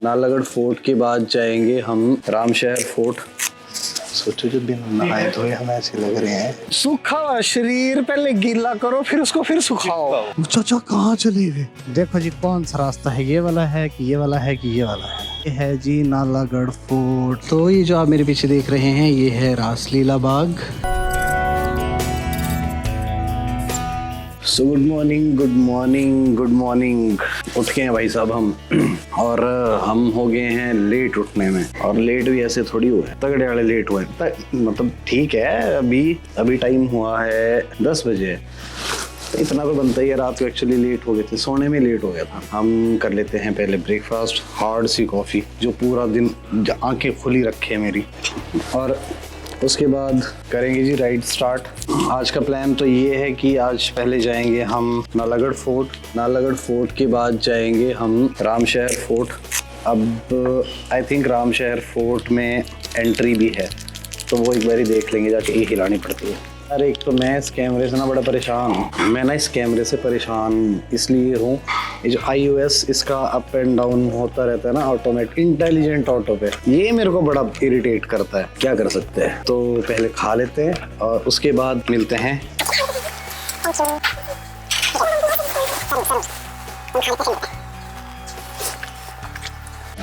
Nalagarh fort के बाद जाएंगे हम रामशहर फोर्ट। सोचो जो बिन नहाए धोए हमें ऐसे लग रहे हैं। सूखा शरीर पहले गीला करो फिर उसको फिर सुखाओ। चाचा कहाँ चले गए? देखो जी कौन सा रास्ता है, ये वाला है कि ये वाला है कि ये वाला है। ये है जी नालागढ़ फोर्ट। तो ये जो आप मेरे पीछे देख रहे हैं ये है Raslila Bagh. So good morning good morning good morning. उठ गए हैं भाई साहब हम और हम हो गए हैं लेट उठने में। और लेट भी ऐसे थोड़ी हुए, तगड़े वाले लेट हुए। मतलब ठीक है, अभी टाइम हुआ है 10 बजे। तो इतना तो बनता ही है। रात को एक्चुअली लेट हो गए थे, सोने में लेट हो गया था। हम कर लेते हैं पहले ब्रेकफास्ट, हार्ड सी कॉफ़ी जो पूरा दिन आंखें खुली रखे मेरी, और उसके बाद करेंगे जी राइड स्टार्ट। आज का प्लान तो ये है कि आज पहले जाएंगे हम नालागढ़ फोर्ट। नालागढ़ फोर्ट के बाद जाएंगे हम रामशहर फोर्ट। अब आई थिंक रामशहर फोर्ट में एंट्री भी है, तो वो एक बार ही देख लेंगे जाके। ये हिलानी पड़ती है। अरे एक तो मैं इस कैमरे से ना बड़ा परेशान हूँ। मैं ना इस कैमरे से परेशान इसलिए हूँ, ये जो iOS इसका अप एंड डाउन होता रहता है ना, ऑटोमेटिक इंटेलिजेंट ऑटो पे, ये मेरे को बड़ा इरिटेट करता है। क्या कर सकते हैं, तो पहले खा लेते हैं और उसके बाद मिलते हैं।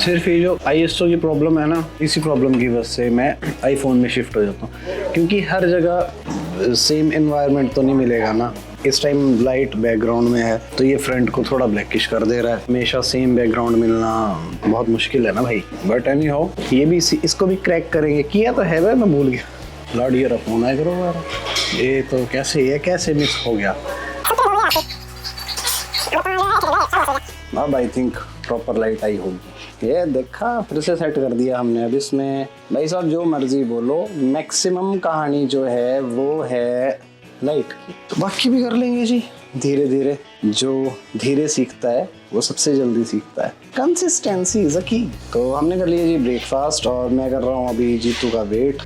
सिर्फ ये जो ISO की प्रॉब्लम है ना, इसी प्रॉब्लम की वजह से मैं आईफोन में शिफ्ट हो जाता हूँ, क्योंकि हर जगह सेम एनवायरनमेंट तो नहीं मिलेगा ना। इस टाइम लाइट बैकग्राउंड में है तो ये फ्रंट को थोड़ा ब्लैकिश कर दे रहा है। हमेशा सेम बैकग्राउंड मिलना बहुत मुश्किल है ना भाई। बट एनी हाउ ये भी इसको भी क्रैक करेंगे। किया तो है, मैं भूल गया। लॉर्ड ये फोन आया करो यार, ये तो कैसे मिस हो गया। अब आई थिंक प्रॉपर लाइट आई होगी। ये देखा, फिर से सेट कर दिया हमने। अब इसमें भाई साहब जो मर्जी बोलो, मैक्सिमम कहानी जो है वो है लाइट की। तो बाकी भी कर लेंगे जी धीरे धीरे। जो धीरे सीखता है वो सबसे जल्दी सीखता है। कंसिस्टेंसी इज अ की। तो हमने कर लिया जी ब्रेकफास्ट और मैं कर रहा हूँ अभी जीतू का वेट।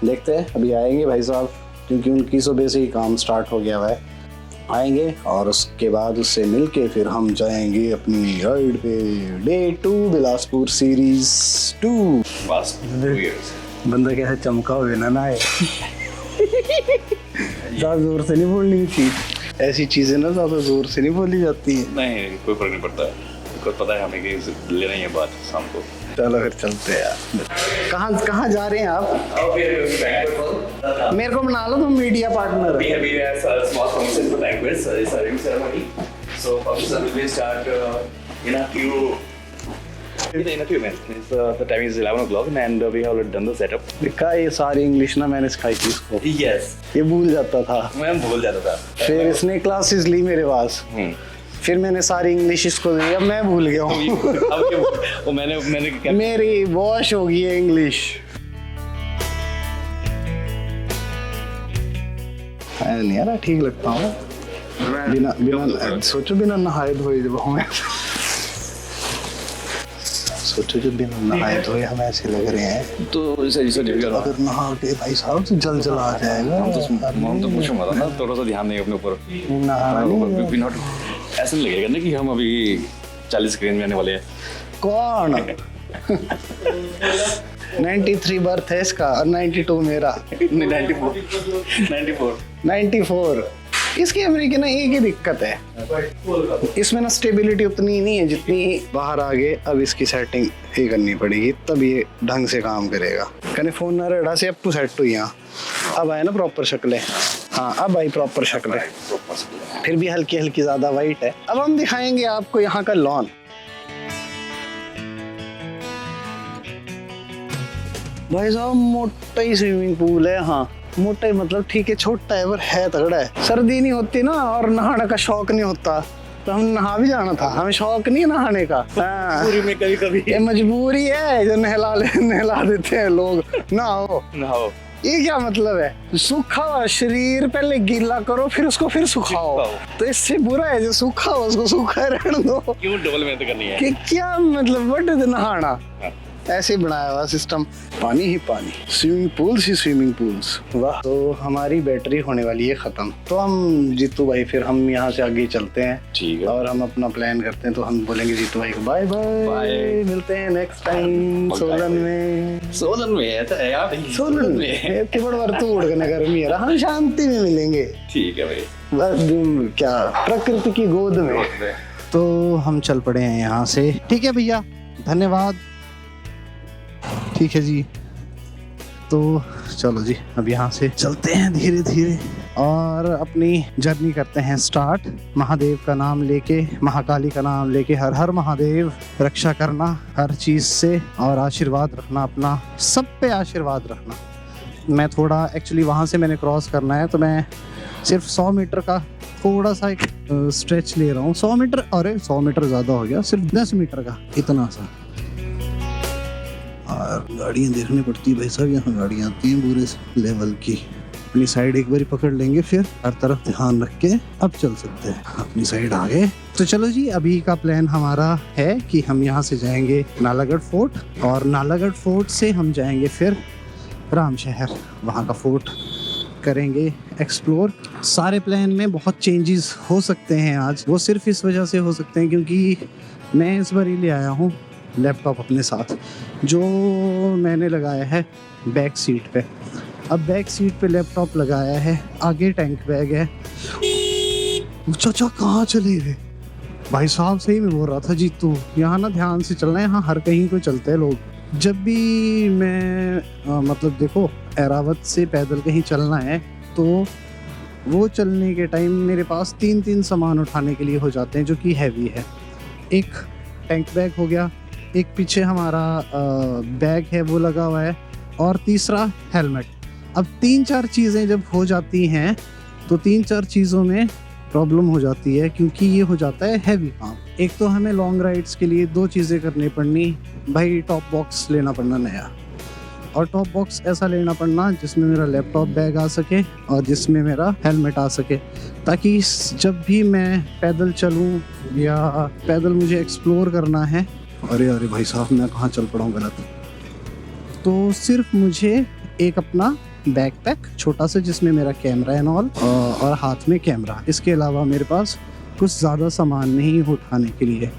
देखते हैं अभी आएंगे भाई साहब, क्योंकि उनकी सुबह से ही काम स्टार्ट हो गया हुआ है। आएंगे और उसके बाद उससे मिलके फिर हम जाएंगे अपनी राइड पे। Day 2 Bilaspur series 2। बंदा कैसे चमका हुए ना है। ज़्यादा जोर से नहीं बोलनी थी, ऐसी चीजें ना ज़्यादा जोर से नहीं बोली जाती है। नहीं, कोई फर्क नहीं पड़ता है, बिकॉज पता है हमें कि लेना ही है बात शाम को। चलो फिर चलते हैं यार। कहाँ जा रहे हैं आप? मेरे को बना लो तुम media partner. In a few minutes. The time is 11 o'clock and we have already done the setup. देखा, ये सारी इंग्लिश ना मैंने सिखाई थी इसको। Yes. ये भूल जाता था, मैं भूल जाता था। फिर इसने क्लासेस ली मेरे पास। फिर मैंने सारी इंग्लिश इसको दी, अब मैं भूल गया हूँ। वो मैंने मेरी वॉश हो गई है इंग्लिश। नहीं यार ठीक लगता हूँ बिना सोचो, बिना नहाए धोए जब हमें। सोचो जो बिन नहाए धोए हमें ऐसे लग रहे हैं। तो अगर नहा के भाई साहब तो जल जला आ जाएगा। तो पूछूंगा ना, थोड़ा सा ध्यान नहीं अपने ऊपर। ऐसा नहीं लगेगा ना कि हम अभी 40 स्क्रीन में आने वाले हैं। कौन? 93 बर्थ है इसका और 92 मेरा। 94। इसकी अमेरिका ना एक ही दिक्कत है, इसमें ना स्टेबिलिटी उतनी नहीं है जितनी बाहर आगे। अब इसकी सेटिंग ही करनी पड़ेगी तब ये ढंग से काम करेगा। कने फोन ना रेडा से अब सेट हुई। अब आए ना प्रॉपर शक्लें। हाँ अब आई प्रॉपर शक्लें, फिर भी हल्की हल्की ज्यादा वाइट है। अब हम दिखाएंगे आपको यहाँ का लॉन। भाई साहब मोटा ही स्विमिंग पूल है। हाँ मोटा ही मतलब ठीक है, छोटा है पर है तगड़ा है। सर्दी नहीं होती ना और नहाने का शौक नहीं होता तो हम नहा भी जाना था। हमें शौक नहीं है नहाने का। पूरी में कभी ये मजबूरी है जो नहला देते हैं लोग। नहाओ ये क्या मतलब है? सूखा हुआ शरीर पहले गीला करो फिर उसको फिर सुखाओ। तो इससे बुरा है जो सूखा हो उसको सूखा रहने दो। क्यों डबल मेहनत करनी है? कि क्या मतलब व्हाट इज नहाना? ऐसे बनाया हुआ सिस्टम, पानी ही पानी, स्विमिंग पूल्स ही स्विमिंग पूल्स। वाह। तो हमारी बैटरी होने वाली है खत्म। तो हम जीतू भाई फिर हम यहाँ से आगे चलते हैं, ठीक है। और हम अपना प्लान करते हैं। तो हम बोलेंगे जीतू भाई को बाय बाय, बाय। मिलते हैं नेक्स्ट टाइम सोलन में। सोलन में है तो यार, सोलन में केवल वर्तु उड़ने गर्मी है, हम शांति में मिलेंगे। ठीक है भाई, बस क्या प्रकृति की गोद में। तो हम चल पड़े हैं यहाँ से। ठीक है भैया, धन्यवाद। ठीक है जी, तो चलो जी अब यहाँ से चलते हैं धीरे धीरे और अपनी जर्नी करते हैं स्टार्ट। महादेव का नाम लेके, महाकाली का नाम लेके, हर हर महादेव। रक्षा करना हर चीज़ से और आशीर्वाद रखना अपना, सब पे आशीर्वाद रखना। मैं थोड़ा एक्चुअली वहाँ से मैंने क्रॉस करना है, तो मैं सिर्फ 100 मीटर का थोड़ा सा एक स्ट्रेच ले रहा हूँ। 100 मीटर, अरे 100 मीटर ज़्यादा हो गया, सिर्फ 10 मीटर का इतना सा। और गाड़ियाँ देखनी पड़ती है भाई साहब, यहाँ गाड़ियाँ आती हैं पूरे लेवल की। अपनी साइड एक बार पकड़ लेंगे, फिर हर तरफ ध्यान रख के अब चल सकते हैं। अपनी साइड आ गए। तो चलो जी, अभी का प्लान हमारा है कि हम यहाँ से जाएंगे नालागढ़ फोर्ट, और नालागढ़ फोर्ट से हम जाएंगे फिर राम शहर, वहाँ का फोर्ट करेंगे एक्सप्लोर। सारे प्लान में बहुत चेंजेस हो सकते हैं आज, वो सिर्फ इस वजह से हो सकते हैं क्योंकि मैं इस बार ही ले आया हूँ लैपटॉप अपने साथ, जो मैंने लगाया है बैक सीट पे। अब बैक सीट पे लैपटॉप लगाया है, आगे टैंक बैग है। चाचा कहाँ चले गए भाई साहब? सही में बोल रहा था जीतू, यहाँ ना ध्यान से चलना है, यहाँ हर कहीं को चलते हैं लोग। जब भी मैं मतलब देखो एरावत से पैदल कहीं चलना है, तो वो चलने के टाइम मेरे पास 3 सामान उठाने के लिए हो जाते हैं जो कि हैवी है। एक टैंक बैग हो गया, एक पीछे हमारा बैग है वो लगा हुआ है, और तीसरा हेलमेट। अब 3-4 चीज़ें जब हो जाती हैं तो 3-4 चीज़ों में प्रॉब्लम हो जाती है, क्योंकि ये हो जाता है हैवी काम। एक तो हमें लॉन्ग राइड्स के लिए 2 चीज़ें करनी पड़नी भाई, टॉप बॉक्स लेना पड़ना नया, और टॉप बॉक्स ऐसा लेना पड़ना जिसमें मेरा लैपटॉप बैग आ सके और जिसमें मेरा हेलमेट आ सके, ताकि जब भी मैं पैदल चलूँ या पैदल मुझे एक्सप्लोर करना है। अरे अरे भाई साहब, मैं कहाँ चल पड़ा हूँ गलत। तो सिर्फ मुझे एक अपना बैकपैक छोटा सा जिसमें मेरा कैमरा एंड ऑल, और हाथ में कैमरा, इसके अलावा मेरे पास कुछ ज़्यादा सामान नहीं उठाने के लिए।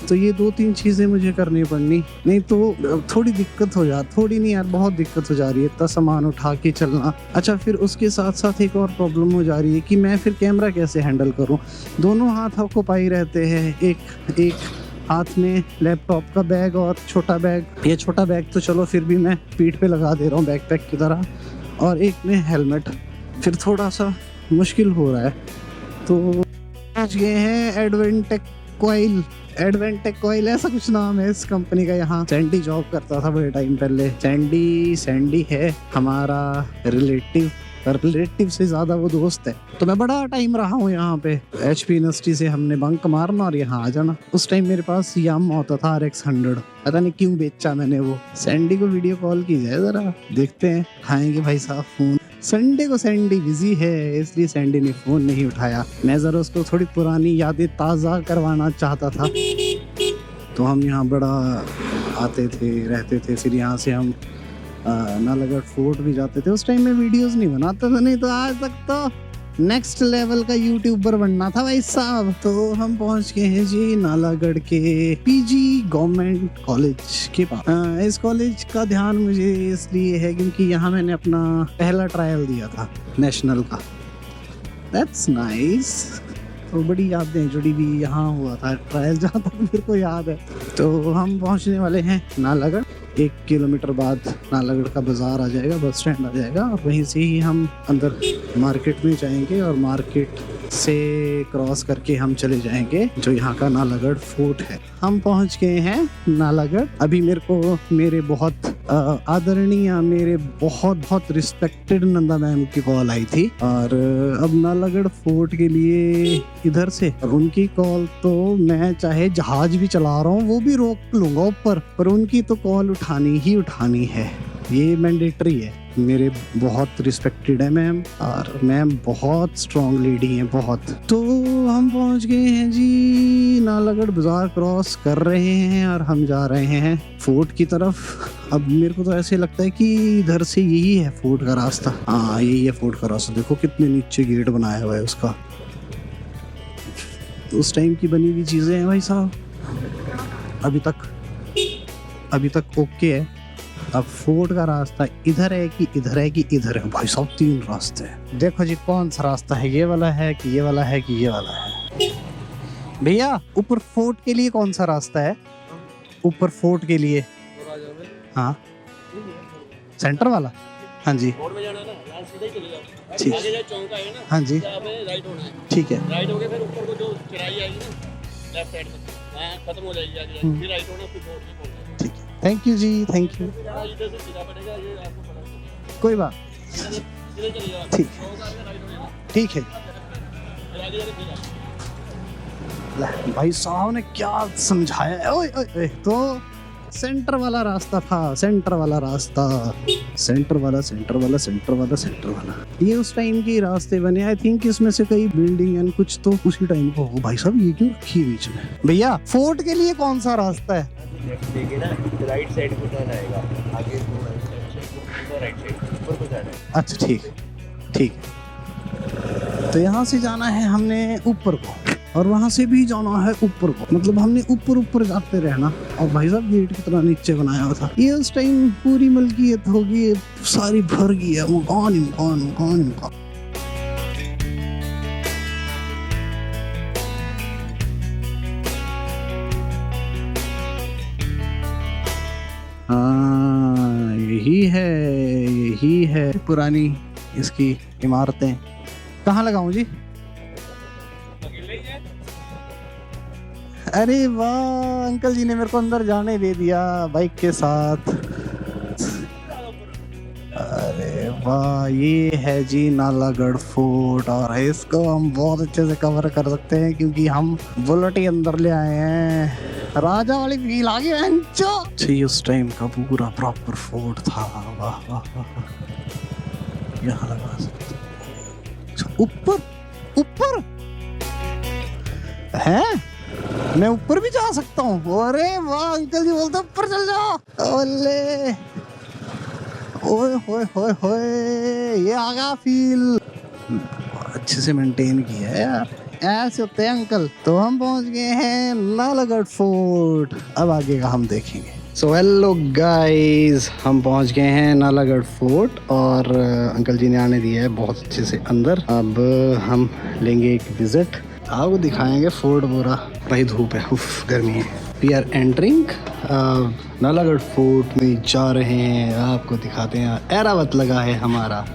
तो ये 2-3 चीज़ें मुझे करनी पड़नी, नहीं तो थोड़ी दिक्कत हो जाती, थोड़ी नहीं यार बहुत दिक्कत हो जा रही है इतना सामान उठा के चलना। अच्छा, फिर उसके साथ साथ एक और प्रॉब्लम हो जा रही है कि मैं फिर कैमरा कैसे हैंडल करूं। दोनों हाथ आपको पाई रहते हैं, एक हाथ में लैपटॉप का बैग और छोटा बैग। ये छोटा बैग तो चलो फिर भी मैं पीठ पे लगा दे रहा हूँ बैकपैक की तरह, और एक में हेलमेट, फिर थोड़ा सा मुश्किल हो रहा है। तो पहुँच गए हैं एडवेंटेक कॉइल ऐसा कुछ नाम है इस कंपनी का। यहाँ सैंडी जॉब करता था बड़े टाइम पहले। सैंडी है हमारा रिलेटिव, रिलेटिव से ज्यादा वो दोस्त है। तो मैं बड़ा टाइम रहा हूँ यहाँ पे। HP यूनिवर्सिटी से हमने बंक मारना और यहाँ आ जाना। उस टाइम मेरे पास यामा होता था RX 100, पता नहीं क्यों बेचा मैंने वो। सैंडी को वीडियो कॉल की जाए जरा, देखते हैं खाएंगे भाई साहब फोन। संडे को सैंडी बिजी है, इसलिए सैंडी ने फोन नहीं उठाया। मैं जरा उसको थोड़ी पुरानी यादें ताज़ा करवाना चाहता था। तो हम यहाँ बड़ा आते थे, रहते थे, फिर यहाँ से हम नालागढ़ फोर्ट भी जाते थे। उस टाइम में वीडियोस नहीं बनाता था, नहीं तो आज तक तो नेक्स्ट लेवल का यूट्यूबर बनना था भाई साहब। तो हम पहुंच गए हैं जी नालागढ़ के PG गवर्नमेंट कॉलेज के पास। इस कॉलेज का ध्यान मुझे इसलिए है क्योंकि यहाँ मैंने अपना पहला ट्रायल दिया था नेशनल का। That's nice. तो बड़ी यादें जुड़ी हुई यहाँ हुआ था ट्रायल, जहाँ तक मेरे को याद है। तो हम पहुँचने वाले हैं नालागढ़। 1 किलोमीटर बाद नालागढ़ का बाजार आ जाएगा, बस स्टैंड आ जाएगा, और वहीं से ही हम अंदर मार्केट में जाएंगे, और मार्केट से क्रॉस करके हम चले जाएंगे जो यहाँ का नालागढ़ फोर्ट है। हम पहुँच गए हैं नालागढ़। अभी मेरे को मेरे बहुत आदरणीय, मेरे बहुत रिस्पेक्टेड नंदा मैम की कॉल आई थी, और अब नालागढ़ फोर्ट के लिए इधर से, और उनकी कॉल तो मैं चाहे जहाज भी चला रहा हूँ वो भी रोक लूंगा ऊपर, पर उनकी तो कॉल उठानी ही उठानी है, ये मैंडेटरी है। मेरे बहुत रिस्पेक्टेड है मैम, और मैम बहुत स्ट्रॉन्ग लेडी हैं बहुत। तो हम पहुंच गए हैं जी, नालागढ़ बाजार क्रॉस कर रहे हैं और हम जा रहे हैं फोर्ट की तरफ। अब मेरे को तो ऐसे लगता है कि इधर से यही है फोर्ट का रास्ता। हाँ यही है फोर्ट का रास्ता। देखो कितने नीचे गेट बनाया हुआ है उसका, उस टाइम की बनी हुई चीजें हैं भाई साहब। अभी तक ओके है। अब फोर्ट का रास्ता इधर है कि इधर है कि इधर है भाई साहब, 3 रास्ते हैं। देखो जी कौन सा रास्ता है, ये वाला है कि ये वाला है कि ये वाला है। भैया ऊपर फोर्ट के लिए कौन सा रास्ता है? ऊपर फोर्ट के लिए हाँ सेंटर वाला। हाँ जी ठीक, हाँ जी ठीक है। राइट हो गया, फिर ऊपर को जो चढ़ाई आएगी ना लेफ्ट साइड में, वहाँ खत्म हो जाएगी आगे, फिर राइट होना, फिर फोर्ट में पहुंचना। ठीक है, thank you ji, thank you. इधर से सीधा पड़ेगा, ये आपको पता चलेगा। कोई बात इधर चलिएगा, ठीक राइट हो जाएगा, ठीक है। फिर आगे जाके फिर आगे। भाई साहब ने क्या समझाया है। ओए ओए ओए, तो सेंटर वाला रास्ता था, सेंटर वाला रास्ता, सेंटर वाला सेंटर वाला सेंटर वाला सेंटर वाला। ये उस टाइम के रास्ते बने। आई थिंक इसमें से कई बिल्डिंग एंड कुछ तो उसी टाइम को हो। भाई साहब ये क्यों रखी है बीच में? भैया फोर्ट के लिए कौन सा रास्ता है? देखिए ना, राइट साइड को टर्न आएगा, आगे राइट साइड ऊपर को जाना है। अच्छा ठीक ठीक है। तो यहाँ से जाना है हमने ऊपर को, और वहां से भी जाना है ऊपर को। मतलब हमने ऊपर ऊपर जाते रहना। और भाई साहब गेट कितना नीचे बनाया हुआ था। ये उस टाइम पूरी मलकियत होगी, सारी भर गई है, मकान ही मकान मकान ही मकान। हाँ यही है पुरानी इसकी इमारतें। कहाँ लगाऊं जी? अरे वाह, अंकल जी ने मेरे को अंदर जाने दे दिया बाइक के साथ। अरे वाह, ये है जी नालागढ़ फोर्ट, और इसको हम बहुत अच्छे से कवर कर सकते हैं क्योंकि हम बुलेट ही अंदर ले आए हैं। राजा वाली फील आ गई। उस टाइम का पूरा प्रॉपर फोर्ट था। वाह वाह वाह। यहाँ लगा सकते। ऊपर ऊपर है, मैं ऊपर भी जा सकता हूँ। अरे वाह, अंकल जी बोलते ऊपर चल जाओ। ओले ओए होए होए होए, ये आ गया फील। अच्छे से मेंटेन किया है यार, ऐसे होते हैं अंकल। तो हम पहुंच गए हैं नालागढ़ फोर्ट। अब आगे का हम देखेंगे। सो हेलो गाइस, हम पहुंच गए हैं नालागढ़ फोर्ट, और अंकल जी ने आने दिया है बहुत अच्छे से अंदर। अब हम लेंगे एक विजिट, आपको दिखाएंगे फोर्ट पूरा। भाई धूप है, उफ गर्मी है। We are entering Nalagarh fort में जा रहे हैं। आपको दिखाते हैं, एरावत लगा है हमारा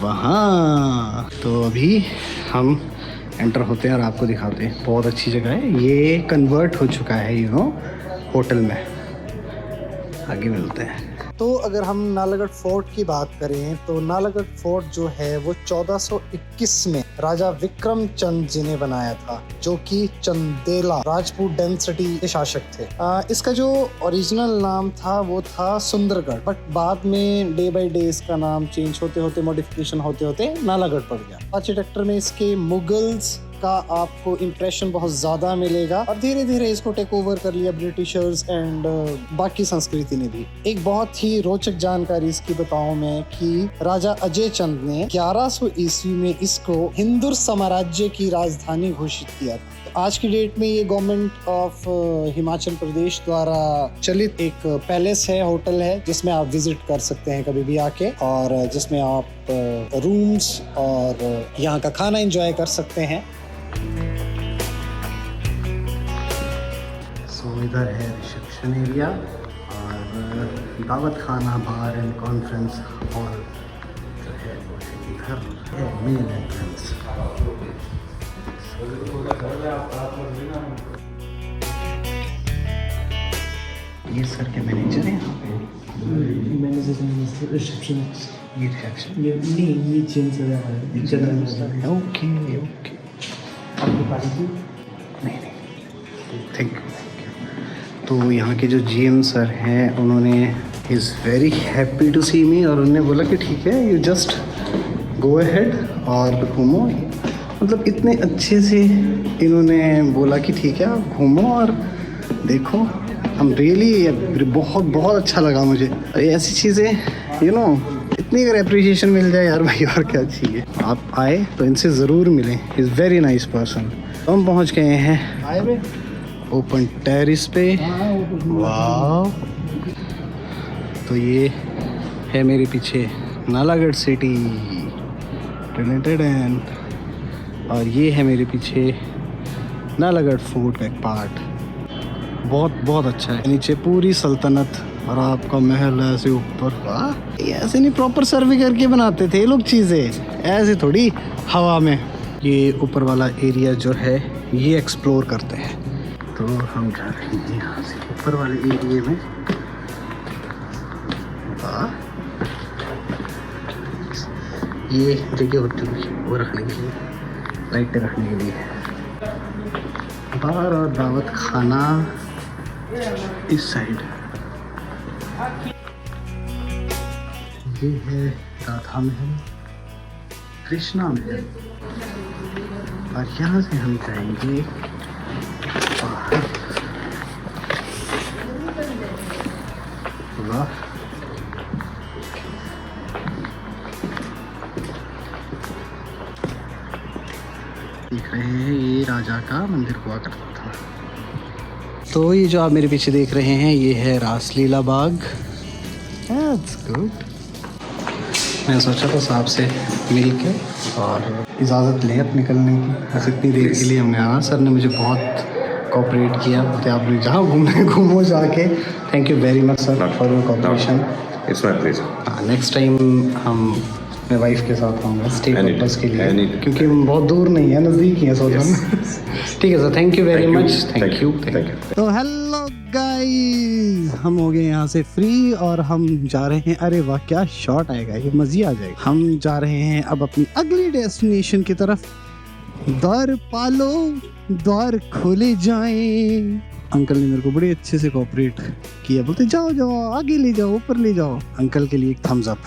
वहाँ। तो अभी हम एंटर होते हैं और आपको दिखाते हैं। बहुत अच्छी जगह है, ये कन्वर्ट हो चुका है होटल में। आगे मिलते हैं। तो अगर हम नालागढ़ फोर्ट की बात करें तो नालागढ़ फोर्ट जो है वो 1421 में राजा विक्रम चंद जी ने बनाया था, जो कि चंदेला राजपूत डेंसिटी के शासक थे। इसका जो ओरिजिनल नाम था वो था सुंदरगढ़, बट बाद में डे बाय डे इसका नाम चेंज होते होते, मॉडिफिकेशन होते होते नालागढ़ पड़ गया। आर्किटेक्चर में इसके मुगल्स का आपको इम्प्रेशन बहुत ज्यादा मिलेगा, और धीरे धीरे इसको टेक ओवर कर लिया ब्रिटिशर्स एंड बाकी संस्कृति ने भी। एक बहुत ही रोचक जानकारी इसकी बताऊं मैं कि राजा अजय चंद ने 1100 ईस्वी में इसको हिंदू साम्राज्य की राजधानी घोषित किया था। आज की डेट में ये गवर्नमेंट ऑफ हिमाचल प्रदेश द्वारा चलित एक पैलेस है, होटल है, जिसमें आप विजिट कर सकते हैं कभी भी आके, और जिसमें आप रूम्स और यहाँ का खाना एंजॉय कर सकते हैं। इधर है रिसेप्शन एरिया, और दावत खाना, बार एंड कॉन्फ्रेंस हॉल जो है इधर है मेन एंट्रेंस। ये सर के मैनेजर हैं यहाँ पे। मैनेजर रिसेप्शन, ये रिसेप्शन, ये चेंज हो रहा है। ओके ओके, आपकी पार्टी नहीं थैंक यू। तो यहाँ के जो GM सर हैं उन्होंने इज़ वेरी हैप्पी टू सी मी और उन्होंने बोला कि ठीक है यू जस्ट गो अहेड और घूमो। मतलब इतने अच्छे से इन्होंने बोला कि ठीक है आप घूमो और देखो। हम रियली बहुत बहुत अच्छा लगा मुझे। ऐसी चीज़ें यू नो इतनी अगर अप्रिशिएशन मिल जाए यार भाई और क्या चाहिए। आप आए तो इनसे ज़रूर मिलें, इज़ वेरी नाइस पर्सन। हम पहुंच गए हैं ओपन टेरिस पे। वाह, तो ये है मेरे पीछे नालागढ़ सिटी और ये है मेरे पीछे नालागढ़ फोर्ट का एक पार्ट। बहुत बहुत अच्छा है। नीचे पूरी सल्तनत और आपका महल है ऐसे ऊपर। वाह, ये ऐसे नहीं प्रॉपर सर्वे करके बनाते थे ये लोग चीज़ें, ऐसे थोड़ी हवा में। ये ऊपर वाला एरिया जो है ये एक्सप्लोर करते हैं। तो हम जा रहे हैं यहाँ से ऊपर वाले एरिया में। ये जगह होती है वो रखने के लिए, लाइटें रखने के लिए। बार और दावत खाना इस साइड। ये है राधा महल, कृष्णा महल और यहाँ से हम जाएंगे बाहर। वाह, देख रहे हैं ये राजा का मंदिर हुआ करता था। तो ये जो आप मेरे पीछे देख रहे हैं ये है रासलीला बाग। That's good। मैं सोचा था साहब से मिल के और इजाज़त लें अब निकलने की। बस इतनी देर के लिए हमने आना। सर ने मुझे बहुत कोऑपरेट किया। तो आप लोग जहाँ घूमने घूमो जाके। Thank you very much sir for your cooperation. It's my pleasure. Next time हम अपने वाइफ के साथ आऊँगा स्टे पर्पज़ के लिए, क्योंकि हम बहुत दूर नहीं है, नज़दीक ही है सोलन। ठीक है sir, thank you very much. Thank you. तो हेलो गाइस, हम हो गए यहाँ से फ्री और हम जा रहे हैं। अरे वाह क्या शॉट आएगा, ये मज़े आ जाएगा। हम जा रहे हैं अब अपनी अगली डेस्टिनेशन की तरफ। द्वार पालो द्वार खोले जाएं। अंकल ने मेरे को बड़े अच्छे से कोऑपरेट किया, बोलते जाओ जाओ आगे ले जाओ ऊपर ले जाओ। अंकल के लिए एक थम्स अप।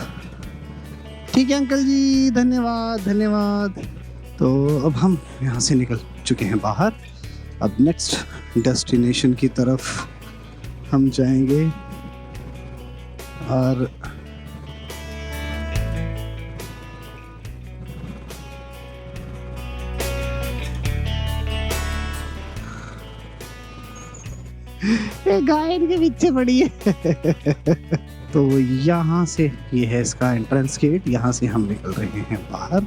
ठीक है अंकल जी, धन्यवाद धन्यवाद। तो अब हम यहाँ से निकल चुके हैं बाहर। अब नेक्स्ट डेस्टिनेशन की तरफ हम जाएंगे और गाय के पीछे पड़ी है। तो यहाँ से ये है इसका एंट्रेंस गेट। यहाँ से हम निकल रहे हैं बाहर।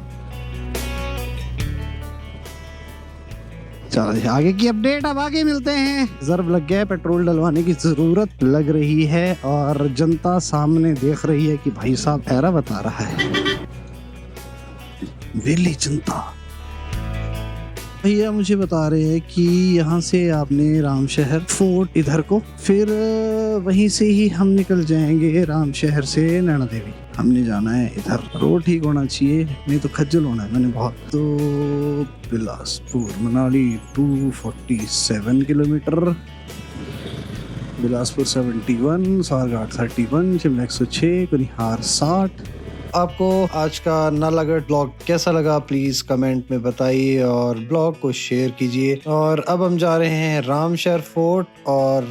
चलो आगे की अपडेट अब आगे मिलते हैं। रिजर्व लग गया है, पेट्रोल डलवाने की जरूरत लग रही है और जनता सामने देख रही है कि भाई साहब ऐरा बता रहा है। वेली जनता भैया मुझे बता रहे हैं कि यहाँ से आपने रामशहर फोर्ट इधर को, फिर वहीं से ही हम निकल जाएंगे रामशहर से नैना देवी। हमने जाना है इधर। रोड ठीक होना चाहिए, नहीं तो खज्जल होना है मैंने बहुत। तो बिलासपुर मनाली 247 किलोमीटर, बिलासपुर 71, सारघाट 31, शिमला 106, कुनिहार 60। आपको आज का नालागढ़ ब्लॉग कैसा लगा प्लीज कमेंट में बताइए और ब्लॉग को शेयर कीजिए। और अब हम जा रहे हैं रामशहर फोर्ट और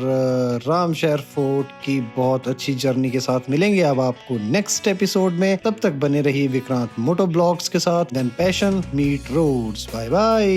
रामशहर फोर्ट की बहुत अच्छी जर्नी के साथ मिलेंगे अब आपको नेक्स्ट एपिसोड में। तब तक बने रहिए विक्रांत मोटो ब्लॉग्स के साथ। Then passion meet roads. Bye bye.